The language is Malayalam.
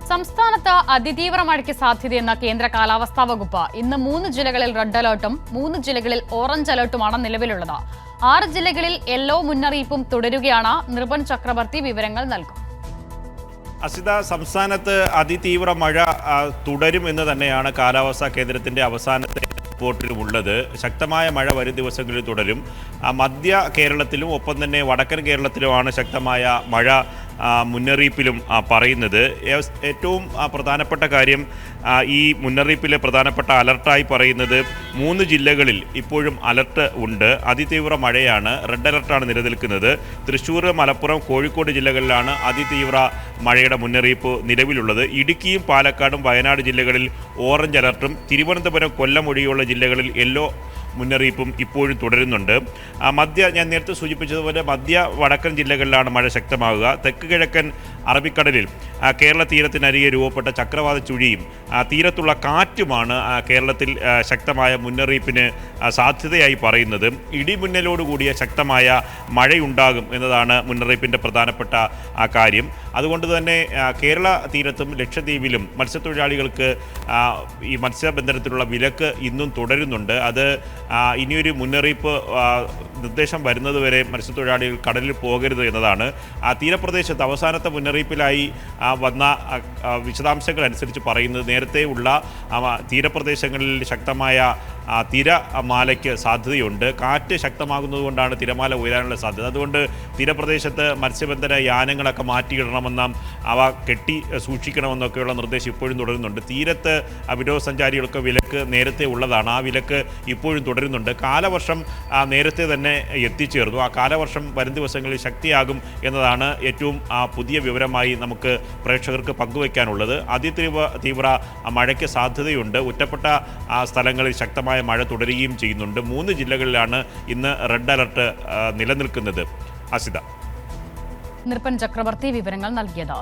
സംസ്ഥാനത്ത് അതിതീവ്ര മഴയ്ക്ക് സാധ്യതയെന്ന കേന്ദ്ര കാലാവസ്ഥാ വകുപ്പ് ഇന്ന് 3 ജില്ലകളിൽ റെഡ് അലർട്ടും 3 ജില്ലകളിൽ ഓറഞ്ച് അലർട്ടുമാണ് നിലവിലുള്ളത്. 6 ജില്ലകളിൽ യെല്ലോ മുന്നറിയിപ്പും തുടരുകയാണ്. നിർഭൻ ചക്രവർത്തി വിവരങ്ങൾ നൽകും. അസിത, സംസ്ഥാനത്ത് അതിതീവ്ര മഴ തുടരും എന്ന് തന്നെയാണ് കാലാവസ്ഥാ കേന്ദ്രത്തിന്റെ അവസാനത്തെ റിപ്പോർട്ടിലുമുള്ളത്. ശക്തമായ മഴ വരും ദിവസങ്ങളിൽ തുടരും. മധ്യ കേരളത്തിലും ഒപ്പം തന്നെ വടക്കൻ കേരളത്തിലുമാണ് ശക്തമായ മഴ മുന്നറിയിപ്പിലും പറയുന്നത്. ഏറ്റവും പ്രധാനപ്പെട്ട കാര്യം, ഈ മുന്നറിയിപ്പിൽ പ്രധാനപ്പെട്ട അലർട്ടായി പറയുന്നത് 3 ജില്ലകളിൽ ഇപ്പോഴും അലർട്ട് ഉണ്ട്. അതിതീവ്ര മഴയാണ്, റെഡ് അലർട്ടാണ് നിലനിൽക്കുന്നത്. തൃശ്ശൂർ, മലപ്പുറം, കോഴിക്കോട് ജില്ലകളിലാണ് അതിതീവ്ര മഴയുടെ മുന്നറിയിപ്പ് നിലവിലുള്ളത്. ഇടുക്കിയും പാലക്കാടും വയനാട് ജില്ലകളിൽ ഓറഞ്ച് അലർട്ടും തിരുവനന്തപുരം, കൊല്ലം ഒഴികെയുള്ള ജില്ലകളിൽ യെല്ലോ മുന്നറിയിപ്പും ഇപ്പോഴും തുടരുന്നുണ്ട്. ഞാൻ നേരത്തെ സൂചിപ്പിച്ചതുപോലെ മധ്യ വടക്കൻ ജില്ലകളിലാണ് മഴ ശക്തമാകുക. തെക്ക് കിഴക്കൻ അറബിക്കടലിൽ കേരള തീരത്തിനരികെ രൂപപ്പെട്ട ചക്രവാത ചുഴിയും തീരത്തുള്ള കാറ്റുമാണ് കേരളത്തിൽ ശക്തമായ മുന്നറിയിപ്പിന് സാധ്യതയായി പറയുന്നത്. ഇടിമിന്നലോടുകൂടിയ ശക്തമായ മഴയുണ്ടാകും എന്നതാണ് മുന്നറിയിപ്പിൻ്റെ പ്രധാനപ്പെട്ട കാര്യം. അതുകൊണ്ട് തന്നെ കേരള തീരത്തും ലക്ഷദ്വീപിലും മത്സ്യത്തൊഴിലാളികൾക്ക് ഈ മത്സ്യബന്ധനത്തിലുള്ള വിലക്ക് ഇന്നും തുടരുന്നുണ്ട്. അത് ഇനിയൊരു മുന്നറിയിപ്പ് നിർദ്ദേശം വരുന്നതുവരെ മത്സ്യത്തൊഴിലാളികൾ കടലിൽ പോകരുത് എന്നതാണ്. തീരപ്രദേശത്ത് അവസാനത്തെ മുന്നറിയിപ്പിലായി വന്ന വിശദാംശങ്ങൾ അനുസരിച്ച് പറയുന്നത്, നേരത്തെ ഉള്ള തീരപ്രദേശങ്ങളിൽ ശക്തമായ തിരമാലയ്ക്ക് സാധ്യതയുണ്ട്. കാറ്റ് ശക്തമാകുന്നതുകൊണ്ടാണ് തിരമാല ഉയരാനുള്ള സാധ്യത. അതുകൊണ്ട് തീരപ്രദേശത്ത് മത്സ്യബന്ധന യാനങ്ങളൊക്കെ മാറ്റിയിടണമെന്ന, അവ കെട്ടി സൂക്ഷിക്കണമെന്നൊക്കെയുള്ള നിർദ്ദേശം ഇപ്പോഴും തുടരുന്നുണ്ട്. തീരത്ത് വിനോദസഞ്ചാരികൾക്ക് വിലക്ക് നേരത്തെ ഉള്ളതാണ്. ആ വിലക്ക് ഇപ്പോഴും തുടരുന്നുണ്ട്. കാലവർഷം നേരത്തെ തന്നെ എത്തിച്ചേർന്നു. ആ കാലവർഷം വരും ദിവസങ്ങളിൽ ശക്തിയാകും എന്നതാണ് ഏറ്റവും പുതിയ വിവരമായി നമുക്ക് പ്രേക്ഷകർക്ക് പങ്കുവയ്ക്കാനുള്ളത്. അതിതീവ്ര മഴയ്ക്ക് സാധ്യതയുണ്ട്. ഒറ്റപ്പെട്ട സ്ഥലങ്ങളിൽ ശക്തമായ മഴ തുടരുകയും ചെയ്യുന്നുണ്ട്. 3 ജില്ലകളിലാണ് ഇന്ന് റെഡ് അലർട്ട് നിലനിൽക്കുന്നത്. അസിത, നിർഭൻ ചക്രവർത്തി വിവരങ്ങൾ നൽകിയത്.